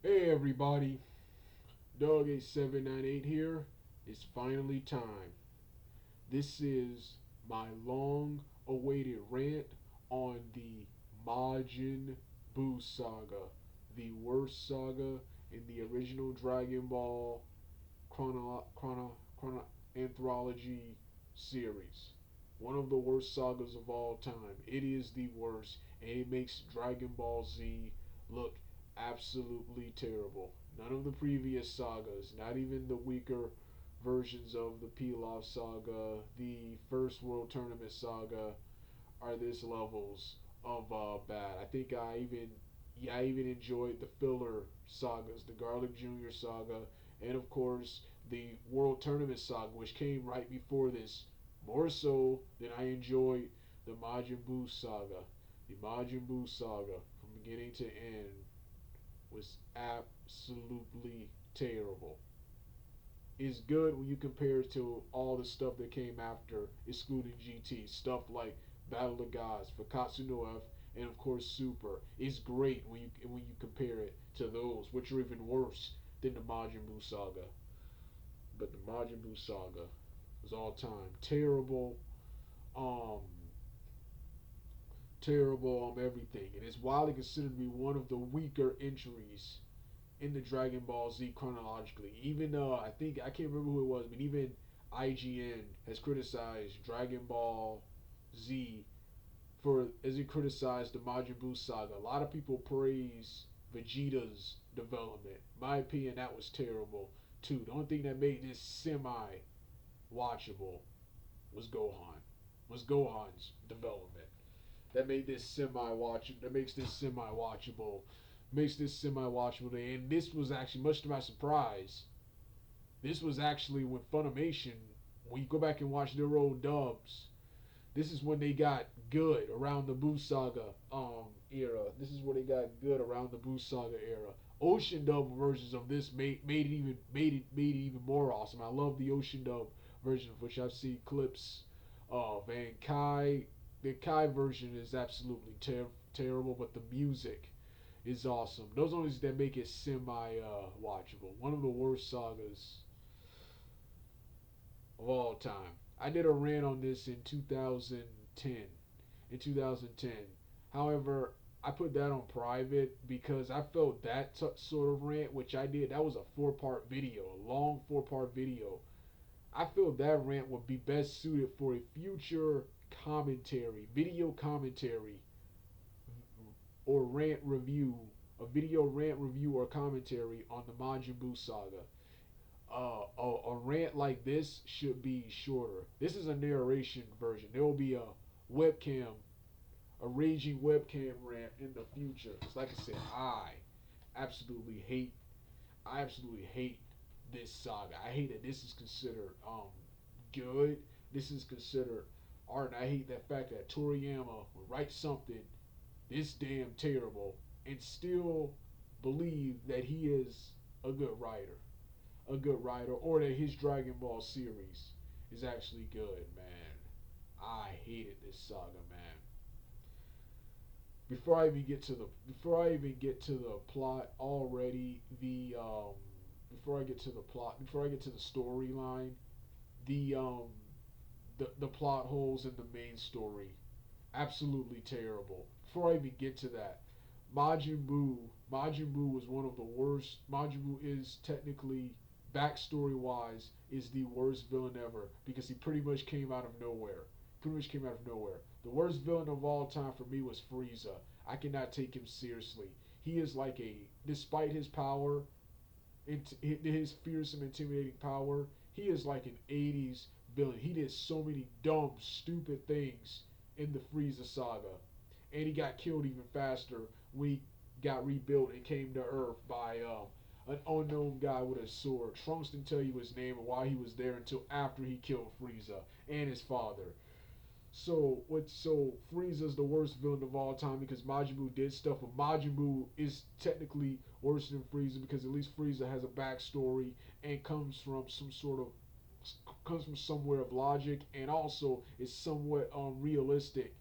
Hey everybody, Doug8798 here. It's finally time. This is my long awaited rant on the Majin Buu Saga, the worst saga in the original Dragon Ball anthology series. One of the worst sagas of all time. It is the worst, and it makes Dragon Ball Z look absolutely terrible. None of the previous sagas, not even the weaker versions of the Pilaf saga, the first World Tournament saga, are this levels of bad. I even enjoyed the filler sagas, the Garlic Jr. saga, and of course the World Tournament saga, which came right before this, more so than I enjoyed the Majin Buu saga. The Majin Buu saga, from beginning to end, was absolutely terrible. It's good when you compare it to all the stuff that came after, excluding GT. Stuff like Battle of the Gods, Fakatsu no F, and of course Super. It's great when you compare it to those, which are even worse than the Majin Buu saga. But the Majin Buu saga was all time terrible, um, terrible on everything, and it's widely considered to be one of the weaker entries in the Dragon Ball Z chronologically. Even I can't remember who it was, but even IGN has criticized Dragon Ball Z for as it criticized the Majin Buu saga. A lot of people praise Vegeta's development. In my opinion, that was terrible too. The only thing that made this semi watchable was Gohan. Was Gohan's development that made this semi watch that makes this semi watchable and this was actually, much to my surprise, this was actually when Funimation, when you go back and watch their old dubs, this is when they got good around the Buu Saga era. This is when they got good around the Buu Saga era. Ocean dub versions of this made it even more awesome. I love the Ocean dub version, of which I've seen clips of. And the Kai version is absolutely terrible, but the music is awesome. Those are things that make it semi watchable. One of the worst sagas of all time. I did a rant on this in 2010. In 2010. However, I put that on private because I felt that sort of rant, which I did, that was a four-part video, a long four-part video. I feel that rant would be best suited for a future commentary, video commentary, or rant review, a video rant review or commentary on the Majin Buu saga. A rant like this should be shorter. This is a narration version. There will be a webcam, a raging webcam rant in the future. It's like I said, absolutely hate, I absolutely hate this saga. I hate that this is considered good. This is considered art. And I hate that fact that Toriyama would write something this damn terrible and still believe that he is a good writer. A good writer, or that his Dragon Ball series is actually good, man. I hated this saga, man. Before I even get to the plot already, before I get to the storyline, the the plot holes in the main story, absolutely terrible. Before I even get to that, Majin Buu was one of the worst. Majin Buu is technically, backstory wise, is the worst villain ever because he pretty much came out of nowhere. Pretty much came out of nowhere. The worst villain of all time for me was Frieza. I cannot take him seriously. He is like despite his power, his fearsome, intimidating power, he is like an 80s villain. He did so many dumb, stupid things in the Frieza saga. And he got killed even faster when he got rebuilt and came to Earth by an unknown guy with a sword. Trunks didn't tell you his name or why he was there until after he killed Frieza and his father. So Frieza's the worst villain of all time because Majin Buu did stuff, but Majin Buu is technically worse than Frieza because at least Frieza has a backstory and comes from somewhere of logic and also is somewhat unrealistic.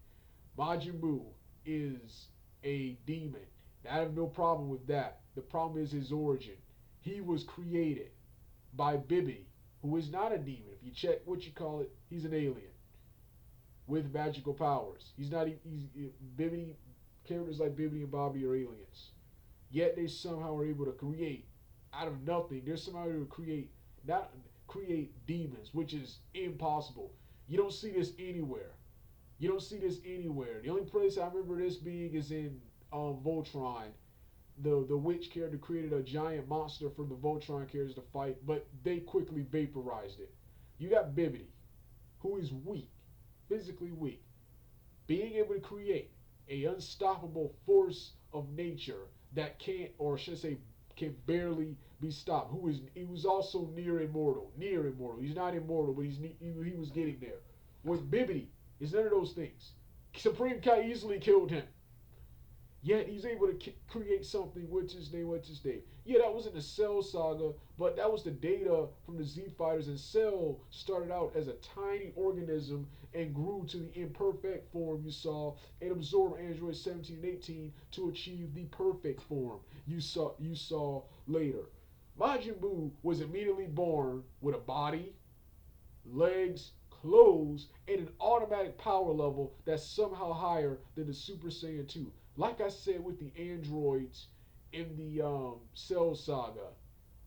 Majin Buu is a demon. I have no problem with that. The problem is his origin. He was created by Bibi, who is not a demon. If you check what you call it, he's an alien with magical powers. He's not. He's Bibi. Characters like Bibi and Bobby are aliens. Yet they somehow are able to create out of nothing. They're somehow able to create not create demons, which is impossible. You don't see this anywhere. You don't see this anywhere. The only place I remember this being is in Voltron. The witch character created a giant monster for the Voltron characters to fight, but they quickly vaporized it. You got Bibbidi, who is weak, physically weak, being able to create a unstoppable force of nature that can't, or should I say, can barely be stopped. He was also near immortal. Near immortal. He's not immortal, but he was getting there. With Bibbidi, it's none of those things. Supreme Kai easily killed him. Yet he's able to create something. What's his name? Yeah, that was in the Cell saga, but that was the data from the Z Fighters. And Cell started out as a tiny organism and grew to the imperfect form you saw, and absorbed Android 17 and 18 to achieve the perfect form you saw later. Majin Buu was immediately born with a body, legs, clothes, and an automatic power level that's somehow higher than the Super Saiyan 2. Like I said with the androids in the Cell Saga,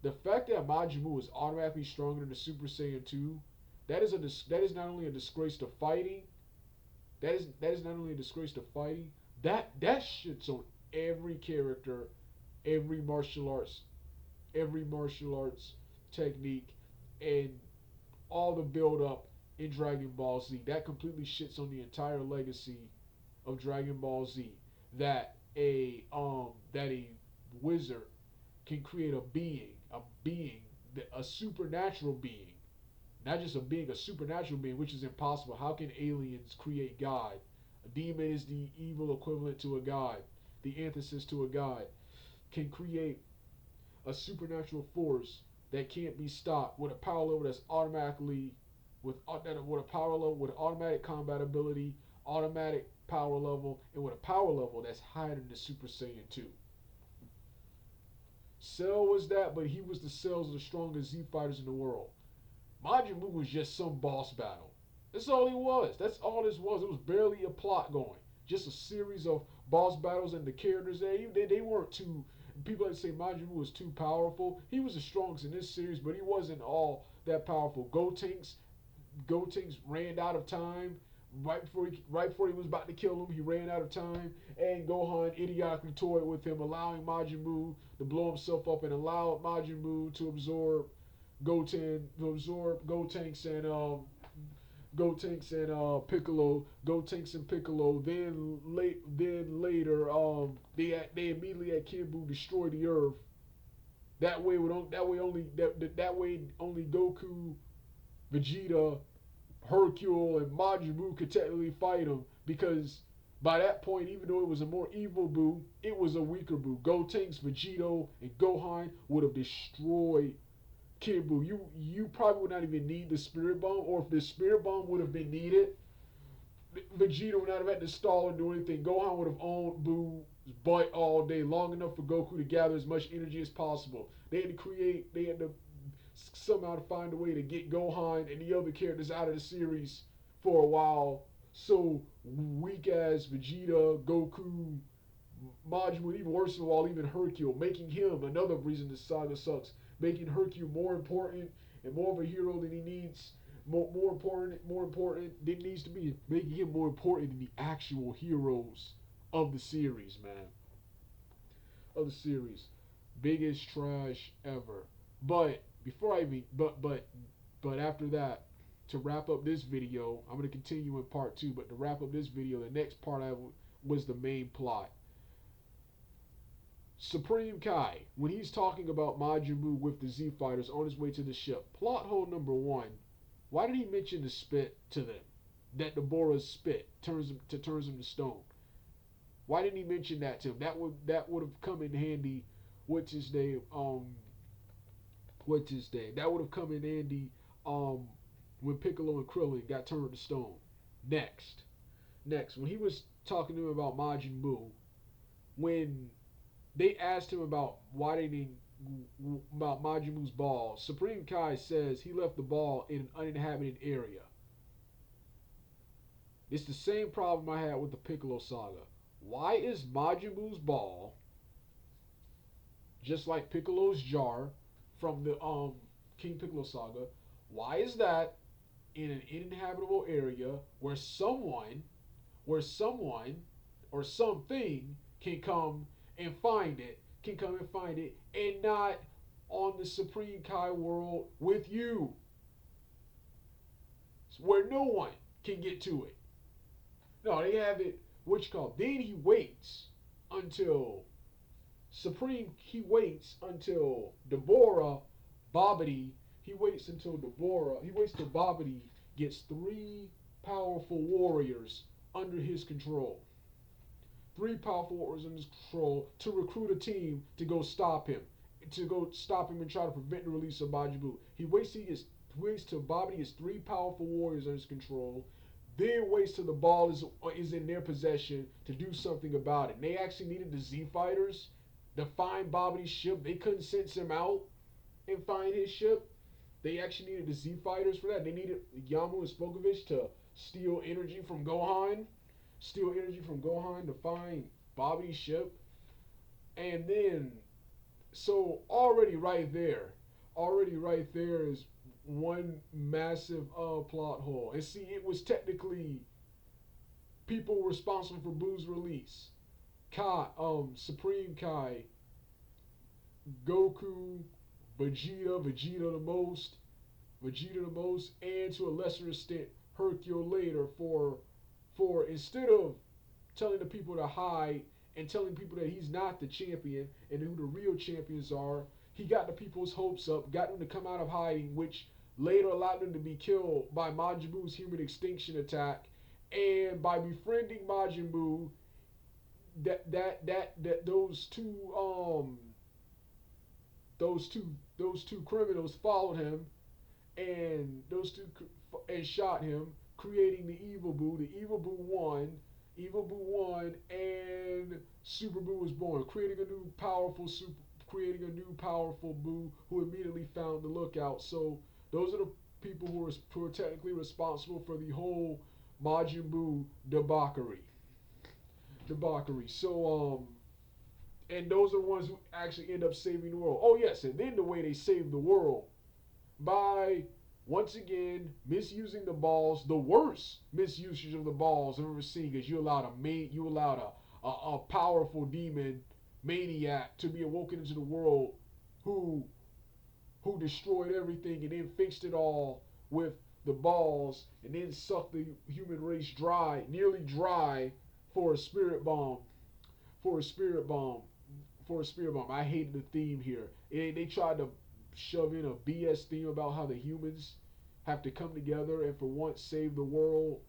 the fact that Majin Buu is automatically stronger than the Super Saiyan 2, that is not only a disgrace to fighting. That is not only a disgrace to fighting. That shit's on every character, every martial arts, every martial arts technique, and all the build up in Dragon Ball Z. That completely shits on the entire legacy of Dragon Ball Z. That a wizard can create a being, a supernatural being, not just a being, a supernatural being, which is impossible. How can aliens create God? A demon is the evil equivalent to a god, the antithesis to a god. Can create a supernatural force that can't be stopped with a power level that's automatically with a power level with automatic combat ability, automatic power level, and with a power level that's higher than the Super Saiyan 2. Cell was that, but he was the cells of the strongest Z fighters in the world. Majin Buu was just some boss battle. That's all he was. That's all this was. It was barely a plot going. Just a series of boss battles, and the characters there, they weren't too. People like to say Majin Buu was too powerful. He was the strongest in this series, but he wasn't all that powerful. Gotenks ran out of time. Right before he was about to kill him, he ran out of time, and Gohan idiotically toyed with him, allowing Majin Buu to blow himself up and allowed Majin Buu to absorb Gotenks and Piccolo. Then later, they immediately had Kid Buu destroy the Earth. That way only Goku, Vegeta, Hercule, and Majin Buu could technically fight him, because by that point, even though it was a more evil Buu, it was a weaker Buu. Gotenks, Vegito, and Gohan would have destroyed Kid Buu. You probably would not even need the Spirit Bomb, or if the Spirit Bomb would have been needed, Vegeta would not have had to stall or do anything. Gohan would have owned Buu's butt all day, long enough for Goku to gather as much energy as possible. They had to somehow to find a way to get Gohan and the other characters out of the series for a while. So weak as Vegeta, Goku, Majin Buu, even worse of all, even Hercule, making him another reason this saga sucks. Making Hercule more important and more of a hero than he needs. More important than he needs to be. Making him more important than the actual heroes of the series, man. Of the series. Biggest trash ever. But before I even but after that, to wrap up this video, I'm going to continue in part 2, but to wrap up this video, the next part was the main plot. Supreme Kai, when he's talking about Majin Buu with the Z Fighters on his way to the ship, plot hole number 1, why did he mention the spit to them? That the Bora's spit turns him to stone. Why didn't he mention that to him? That would have come in handy. What's his name? That would have come in handy when Piccolo and Krillin got turned to stone. Next, when he was talking to him about Majin Buu, when they asked him about why they didn't about Majin Buu's ball. Supreme Kai says he left the ball in an uninhabited area. It's the same problem I had with the Piccolo saga. Why is Majin Buu's ball just like Piccolo's jar from the King Piccolo saga? Why is that in an uninhabitable area where someone or something can come and find it, and not on the Supreme Kai world with you, where no one can get to it? No, they have it, what you call. Then he waits until he waits until Deborah, Bobbity, he waits till Bobbity gets three powerful warriors under his control. Three powerful warriors under his control to recruit a team to go stop him. And try to prevent the release of Majin Buu. He waits till Bobbity gets three powerful warriors under his control, then waits till the ball is in their possession to do something about it. And they actually needed the Z Fighters to find Bobbity's ship. They couldn't sense him out and find his ship. They actually needed the Z Fighters for that. They needed Yamu and Spokovich to steal energy from Gohan. To find Bobbity's ship. And then, so already right there is one massive plot hole. And see, it was technically people responsible for Boo's release. Supreme Kai, Goku, Vegeta the most, and to a lesser extent Hercule later for instead of telling the people to hide and telling people that he's not the champion and who the real champions are, he got the people's hopes up, got them to come out of hiding, which later allowed them to be killed by Majin Buu's human extinction attack. And by befriending Majin Buu, that those two criminals followed him, and shot him, creating the Evil Buu. The Evil Buu won. And Super Buu was born, creating a new powerful Buu, who immediately found the Lookout. So those are the people who are technically responsible for the whole Majin Buu debauchery. So and those are the ones who actually end up saving the world. Oh yes, and then the way they saved the world, by once again misusing the balls, the worst misusage of the balls I've ever seen, because you allowed a powerful demon maniac to be awoken into the world, who destroyed everything and then fixed it all with the balls, and then sucked the human race nearly dry for a spirit bomb. For a spirit bomb. I hated the theme here. They tried to shove in a BS theme about how the humans have to come together and for once save the world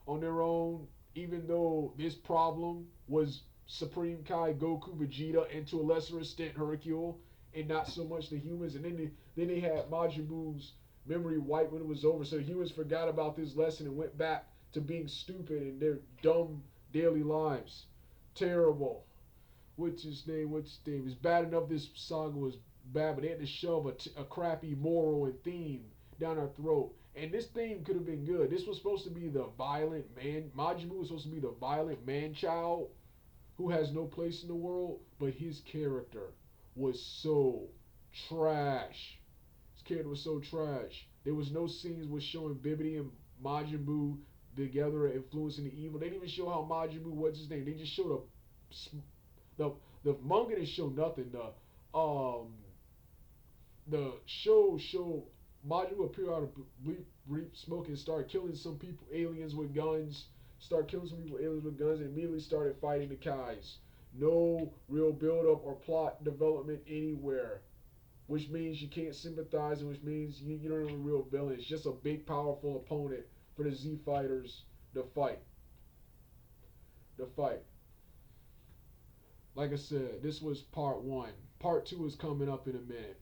on their own, even though this problem was Supreme Kai, Goku, Vegeta, and to a lesser extent Hercule, and not so much the humans. And then they had Majin Buu's memory wiped when it was over, so humans forgot about this lesson and went back to being stupid in their dumb daily lives. Terrible. What's his name? It's bad enough this saga was bad, but they had to shove a crappy moral and theme down our throat. And this theme could have been good. This was supposed to be the violent man. Majin Buu was supposed to be the violent man-child who has no place in the world, but his character was so trash. There was no scenes with showing Bibbidi and Majin Buu together influencing the evil. They didn't even show how Majin Buu, what's his name? They just showed the manga didn't show nothing. The show showed Majin Buu appear out of brief smoke and start killing some people, aliens with guns. And immediately started fighting the Kais. No real build-up or plot development anywhere, which means you can't sympathize, and which means you don't have a real villain. It's just a big, powerful opponent for the Z Fighters to fight. Like I said, this was part one. Part two is coming up in a minute.